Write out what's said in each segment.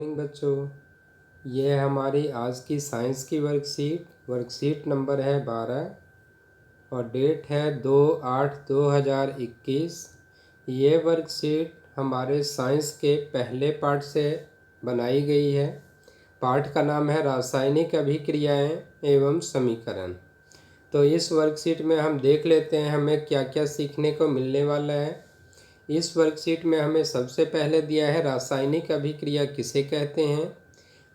बच्चों, यह हमारी आज की साइंस की वर्कशीट नंबर है 12 और डेट है 2/8/2021। ये वर्कशीट हमारे साइंस के पहले पार्ट से बनाई गई है। पार्ट का नाम है रासायनिक अभिक्रियाएं एवं समीकरण। तो इस वर्कशीट में हम देख लेते हैं हमें क्या क्या सीखने को मिलने वाला है। इस वर्कशीट में हमें सबसे पहले दिया है रासायनिक अभिक्रिया किसे कहते हैं,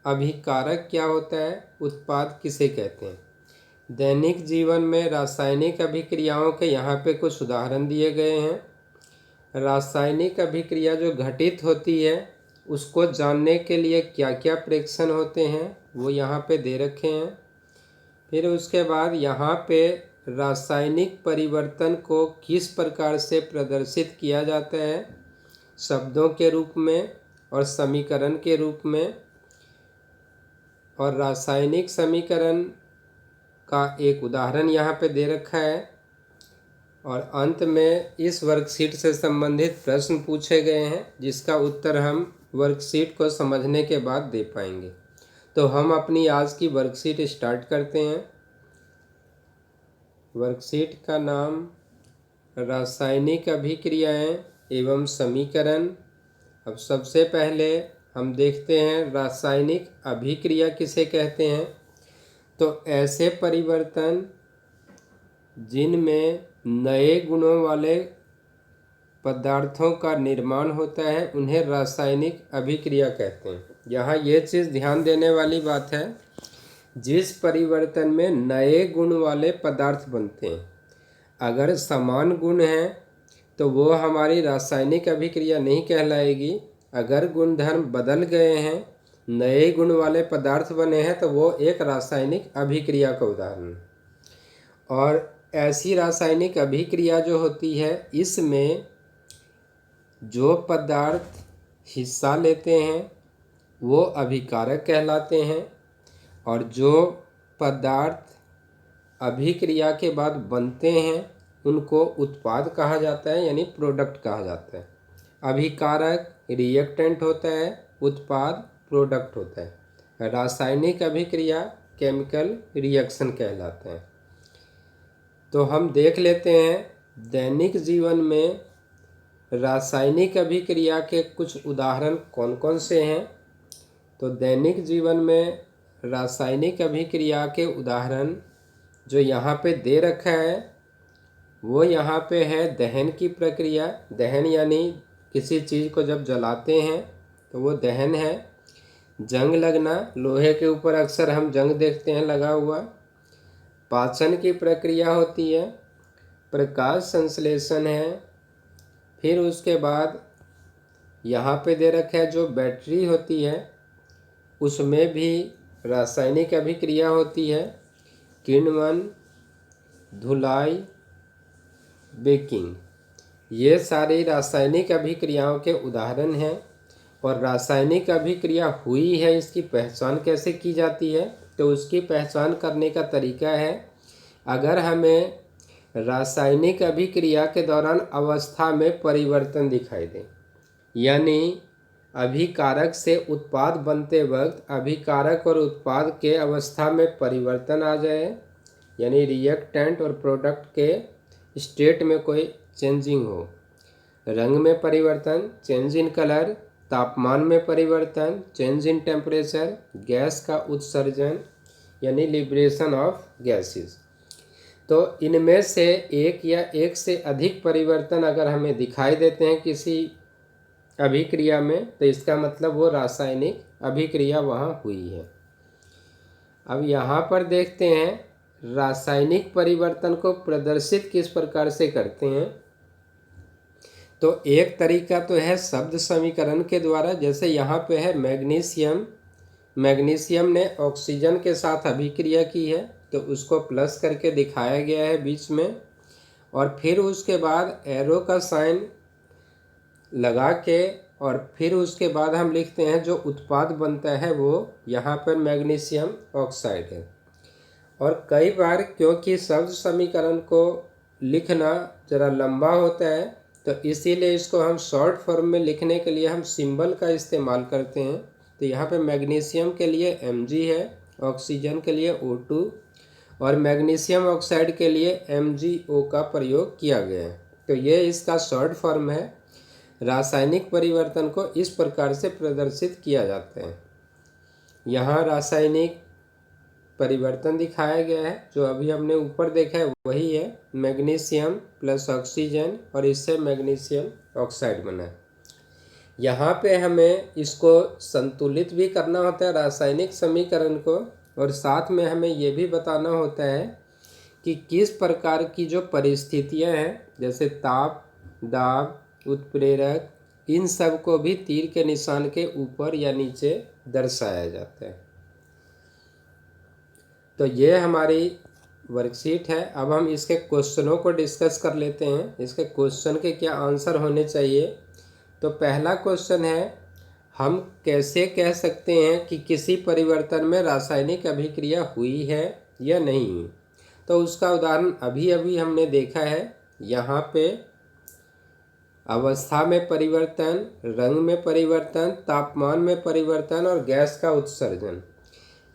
अभिकारक क्या होता है, उत्पाद किसे कहते हैं। दैनिक जीवन में रासायनिक अभिक्रियाओं के यहाँ पे कुछ उदाहरण दिए गए हैं। रासायनिक अभिक्रिया जो घटित होती है उसको जानने के लिए क्या क्या प्रेक्षण होते हैं वो यहाँ पे दे रखे हैं। फिर उसके बाद यहाँ पे रासायनिक परिवर्तन को किस प्रकार से प्रदर्शित किया जाता है, शब्दों के रूप में और समीकरण के रूप में। और रासायनिक समीकरण का एक उदाहरण यहाँ पे दे रखा है। और अंत में इस वर्कशीट से संबंधित प्रश्न पूछे गए हैं जिसका उत्तर हम वर्कशीट को समझने के बाद दे पाएंगे। तो हम अपनी आज की वर्कशीट स्टार्ट करते हैं। वर्कशीट का नाम रासायनिक अभिक्रियाएं एवं समीकरण। अब सबसे पहले हम देखते हैं रासायनिक अभिक्रिया किसे कहते हैं। तो ऐसे परिवर्तन जिनमें नए गुणों वाले पदार्थों का निर्माण होता है उन्हें रासायनिक अभिक्रिया कहते हैं। यहाँ ये चीज़ ध्यान देने वाली बात है, जिस परिवर्तन में नए गुण वाले पदार्थ बनते हैं, अगर समान गुण हैं तो वो हमारी रासायनिक अभिक्रिया नहीं कहलाएगी। अगर गुणधर्म बदल गए हैं, नए गुण वाले पदार्थ बने हैं, तो वो एक रासायनिक अभिक्रिया का उदाहरण है। और ऐसी रासायनिक अभिक्रिया जो होती है इसमें जो पदार्थ हिस्सा लेते हैं वो अभिकारक कहलाते हैं, और जो पदार्थ अभिक्रिया के बाद बनते हैं उनको उत्पाद कहा जाता है, यानी प्रोडक्ट कहा जाता है। अभिकारक रिएक्टेंट होता है, उत्पाद प्रोडक्ट होता है। रासायनिक अभिक्रिया केमिकल रिएक्शन कहलाते हैं। तो हम देख लेते हैं दैनिक जीवन में रासायनिक अभिक्रिया के कुछ उदाहरण कौन कौन से हैं। तो दैनिक जीवन में रासायनिक अभिक्रिया के उदाहरण जो यहाँ पे दे रखा है वो यहाँ पे है दहन की प्रक्रिया। दहन यानी किसी चीज़ को जब जलाते हैं तो वो दहन है। जंग लगना, लोहे के ऊपर अक्सर हम जंग देखते हैं लगा हुआ। पाचन की प्रक्रिया होती है। प्रकाश संश्लेषण है। फिर उसके बाद यहाँ पे दे रखा है जो बैटरी होती है उसमें भी रासायनिक अभिक्रिया होती है। किण्वन, धुलाई, बेकिंग, ये सारी रासायनिक अभिक्रियाओं के उदाहरण हैं। और रासायनिक अभिक्रिया हुई है इसकी पहचान कैसे की जाती है, तो उसकी पहचान करने का तरीका है, अगर हमें रासायनिक अभिक्रिया के दौरान अवस्था में परिवर्तन दिखाई दे, यानी अभिकारक से उत्पाद बनते वक्त अभिकारक और उत्पाद के अवस्था में परिवर्तन आ जाए, यानी रिएक्टेंट और प्रोडक्ट के स्टेट में कोई चेंजिंग हो, रंग में परिवर्तन, चेंज इन कलर, तापमान में परिवर्तन, चेंज इन टेम्परेचर, गैस का उत्सर्जन यानी लिबरेशन ऑफ गैसेस। तो इनमें से एक या एक से अधिक परिवर्तन अगर हमें दिखाई देते हैं किसी अभिक्रिया में, तो इसका मतलब वो रासायनिक अभिक्रिया वहाँ हुई है। अब यहाँ पर देखते हैं रासायनिक परिवर्तन को प्रदर्शित किस प्रकार से करते हैं। तो एक तरीका तो है शब्द समीकरण के द्वारा। जैसे यहाँ पे है मैग्नीशियम, मैग्नीशियम ने ऑक्सीजन के साथ अभिक्रिया की है तो उसको प्लस करके दिखाया गया है बीच में, और फिर उसके बाद एरो का साइन लगा के, और फिर उसके बाद हम लिखते हैं जो उत्पाद बनता है वो यहाँ पर मैग्नीशियम ऑक्साइड है। और कई बार क्योंकि शब्द समीकरण को लिखना ज़रा लंबा होता है तो इसीलिए इसको हम शॉर्ट फॉर्म में लिखने के लिए हम सिंबल का इस्तेमाल करते हैं। तो यहाँ पे मैग्नीशियम के लिए Mg है, ऑक्सीजन के लिए O2 और मैग्नीशियम ऑक्साइड के लिए MgO का प्रयोग किया गया है। तो ये इसका शॉर्ट फॉर्म है। रासायनिक परिवर्तन को इस प्रकार से प्रदर्शित किया जाता है। यहाँ रासायनिक परिवर्तन दिखाया गया है, जो अभी हमने ऊपर देखा है वही है, मैग्नीशियम प्लस ऑक्सीजन और इससे मैग्नीशियम ऑक्साइड बना है। यहाँ पे हमें इसको संतुलित भी करना होता है रासायनिक समीकरण को, और साथ में हमें ये भी बताना होता है कि किस प्रकार की जो परिस्थितियाँ हैं, जैसे ताप, दाब, उत्प्रेरक, इन सब को भी तीर के निशान के ऊपर या नीचे दर्शाया जाता है। तो ये हमारी वर्कशीट है। अब हम इसके क्वेश्चनों को डिस्कस कर लेते हैं, इसके क्वेश्चन के क्या आंसर होने चाहिए। तो पहला क्वेश्चन है, हम कैसे कह सकते हैं कि किसी परिवर्तन में रासायनिक अभिक्रिया हुई है या नहीं हुई। तो उसका उदाहरण अभी अभी हमने देखा है। यहाँ पे अवस्था में परिवर्तन, रंग में परिवर्तन, तापमान में परिवर्तन और गैस का उत्सर्जन,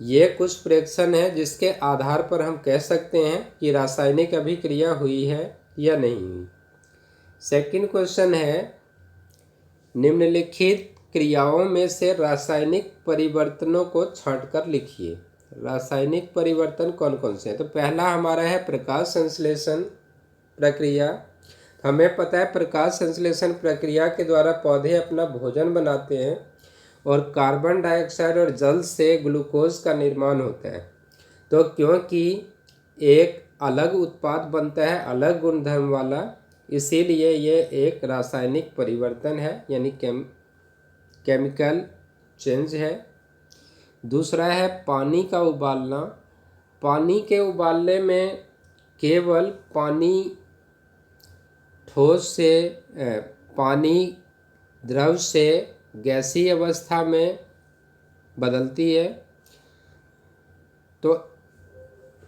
ये कुछ प्रेक्षण है जिसके आधार पर हम कह सकते हैं कि रासायनिक अभिक्रिया हुई है या नहीं हुई। सेकंड क्वेश्चन है, निम्नलिखित क्रियाओं में से रासायनिक परिवर्तनों को छांटकर लिखिए। रासायनिक परिवर्तन कौन कौन से हैं। तो पहला हमारा है प्रकाश संश्लेषण प्रक्रिया। हमें पता है प्रकाश संश्लेषण प्रक्रिया के द्वारा पौधे अपना भोजन बनाते हैं और कार्बन डाइऑक्साइड और जल से ग्लूकोज का निर्माण होता है। तो क्योंकि एक अलग उत्पाद बनता है अलग गुणधर्म वाला, इसीलिए ये एक रासायनिक परिवर्तन है, यानी केमिकल चेंज है। दूसरा है पानी का उबालना। पानी के उबालने में केवल पानी ठोस से पानी द्रव से गैसीय अवस्था में बदलती है, तो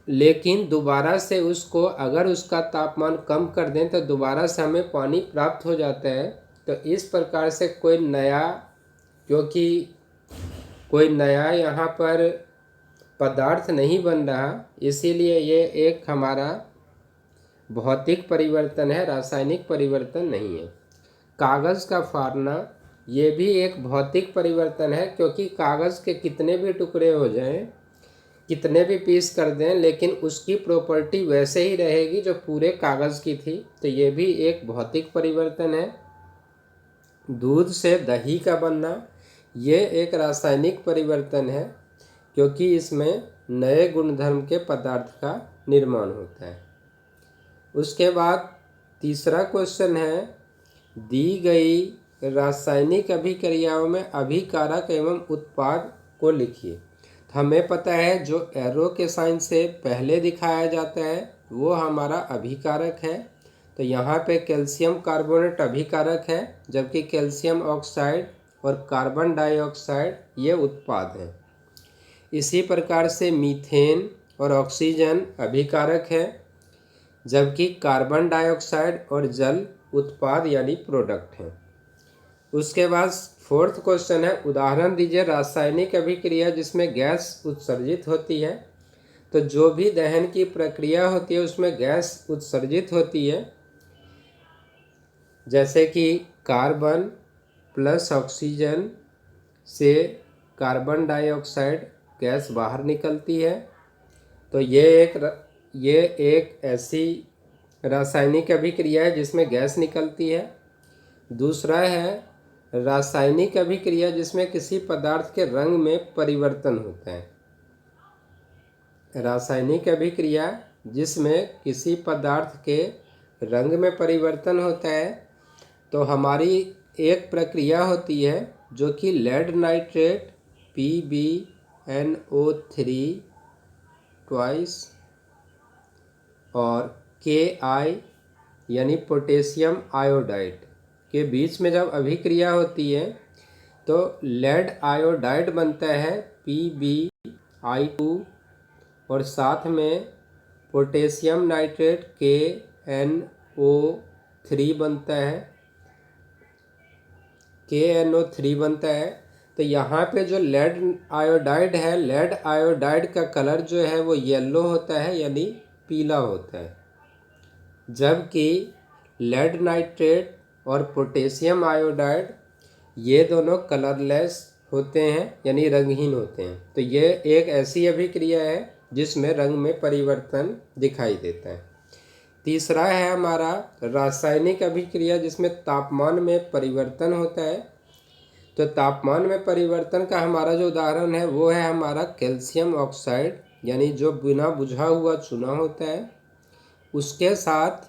लेकिन दोबारा से उसको अगर उसका तापमान कम कर दें तो दोबारा से हमें पानी प्राप्त हो जाता है। तो इस प्रकार से कोई नया यहाँ पर पदार्थ नहीं बन रहा, इसीलिए ये एक हमारा भौतिक परिवर्तन है, रासायनिक परिवर्तन नहीं है। कागज़ का फाड़ना, ये भी एक भौतिक परिवर्तन है, क्योंकि कागज़ के कितने भी टुकड़े हो जाएं, कितने भी पीस कर दें, लेकिन उसकी प्रॉपर्टी वैसे ही रहेगी जो पूरे कागज़ की थी। तो ये भी एक भौतिक परिवर्तन है। दूध से दही का बनना, ये एक रासायनिक परिवर्तन है, क्योंकि इसमें नए गुणधर्म के पदार्थ का निर्माण होता है। उसके बाद तीसरा क्वेश्चन है, दी गई रासायनिक अभिक्रियाओं में अभिकारक एवं उत्पाद को लिखिए। तो हमें पता है जो एरो के साइन से पहले दिखाया जाता है वो हमारा अभिकारक है। तो यहाँ पे कैल्शियम कार्बोनेट अभिकारक है, जबकि कैल्शियम ऑक्साइड और कार्बन डाइऑक्साइड ये उत्पाद हैं। इसी प्रकार से मीथेन और ऑक्सीजन अभिकारक है, जबकि कार्बन डाइऑक्साइड और जल उत्पाद यानी प्रोडक्ट हैं। उसके बाद फोर्थ क्वेश्चन है, उदाहरण दीजिए रासायनिक अभिक्रिया जिसमें गैस उत्सर्जित होती है। तो जो भी दहन की प्रक्रिया होती है उसमें गैस उत्सर्जित होती है, जैसे कि कार्बन प्लस ऑक्सीजन से कार्बन डाइऑक्साइड गैस बाहर निकलती है। तो ये एक ऐसी रासायनिक अभिक्रिया है जिसमें गैस निकलती है। दूसरा है रासायनिक अभिक्रिया जिसमें किसी पदार्थ के रंग में परिवर्तन होता है। रासायनिक अभिक्रिया जिसमें किसी पदार्थ के रंग में परिवर्तन होता है, तो हमारी एक प्रक्रिया होती है जो कि लेड नाइट्रेट PbNO3 ट्वाइस और Ki यानी पोटेशियम आयोडाइड के बीच में जब अभिक्रिया होती है तो लेड आयोडाइड बनता है PbI2 और साथ में पोटेशियम नाइट्रेट KNO3 बनता है। तो यहाँ पे जो लेड आयोडाइड है, लेड आयोडाइड का कलर जो है वो येलो होता है, यानी पीला होता है, जबकि लेड नाइट्रेट और पोटेशियम आयोडाइड ये दोनों कलरलेस होते हैं, यानी रंगहीन होते हैं। तो ये एक ऐसी अभिक्रिया है जिसमें रंग में परिवर्तन दिखाई देता है। तीसरा है हमारा रासायनिक अभिक्रिया, जिसमें तापमान में परिवर्तन होता है। तो तापमान में परिवर्तन का हमारा जो उदाहरण है वो है हमारा कैल्शियम ऑक्साइड, यानी जो बिना बुझा हुआ चूना होता है, उसके साथ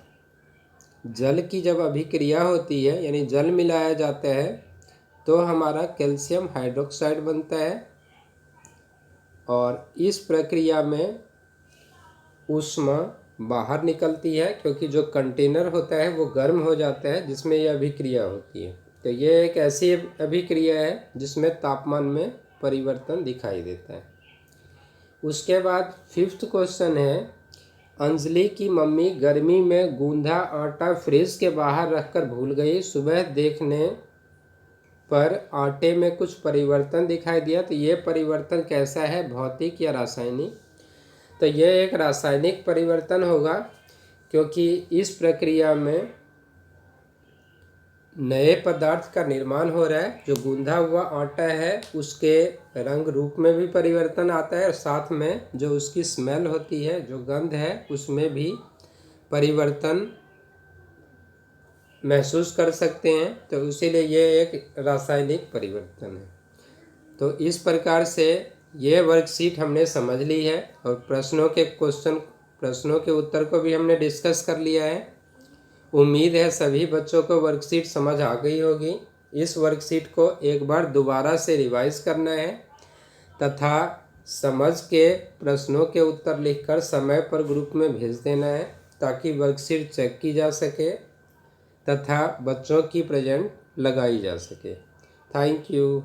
जल की जब अभिक्रिया होती है, यानी जल मिलाया जाता है, तो हमारा कैल्शियम हाइड्रोक्साइड बनता है। और इस प्रक्रिया में ऊष्मा बाहर निकलती है, क्योंकि जो कंटेनर होता है वो गर्म हो जाता है जिसमें यह अभिक्रिया होती है। तो ये एक ऐसी अभिक्रिया है जिसमें तापमान में परिवर्तन दिखाई देता है। उसके बाद 5th क्वेश्चन है, अंजलि की मम्मी गर्मी में गूंधा आटा फ्रिज के बाहर रखकर भूल गई। सुबह देखने पर आटे में कुछ परिवर्तन दिखाई दिया। तो ये परिवर्तन कैसा है, भौतिक या रासायनिक? तो यह एक रासायनिक परिवर्तन होगा, क्योंकि इस प्रक्रिया में नए पदार्थ का निर्माण हो रहा है। जो गूंधा हुआ आटा है उसके रंग रूप में भी परिवर्तन आता है, और साथ में जो उसकी स्मेल होती है, जो गंध है, उसमें भी परिवर्तन महसूस कर सकते हैं। तो इसीलिए ये एक रासायनिक परिवर्तन है। तो इस प्रकार से ये वर्कशीट हमने समझ ली है, और प्रश्नों के उत्तर को भी हमने डिस्कस कर लिया है। उम्मीद है सभी बच्चों को वर्कशीट समझ आ गई होगी। इस वर्कशीट को एक बार दोबारा से रिवाइज करना है, तथा समझ के प्रश्नों के उत्तर लिखकर समय पर ग्रुप में भेज देना है, ताकि वर्कशीट चेक की जा सके तथा बच्चों की प्रेजेंट लगाई जा सके। Thank you.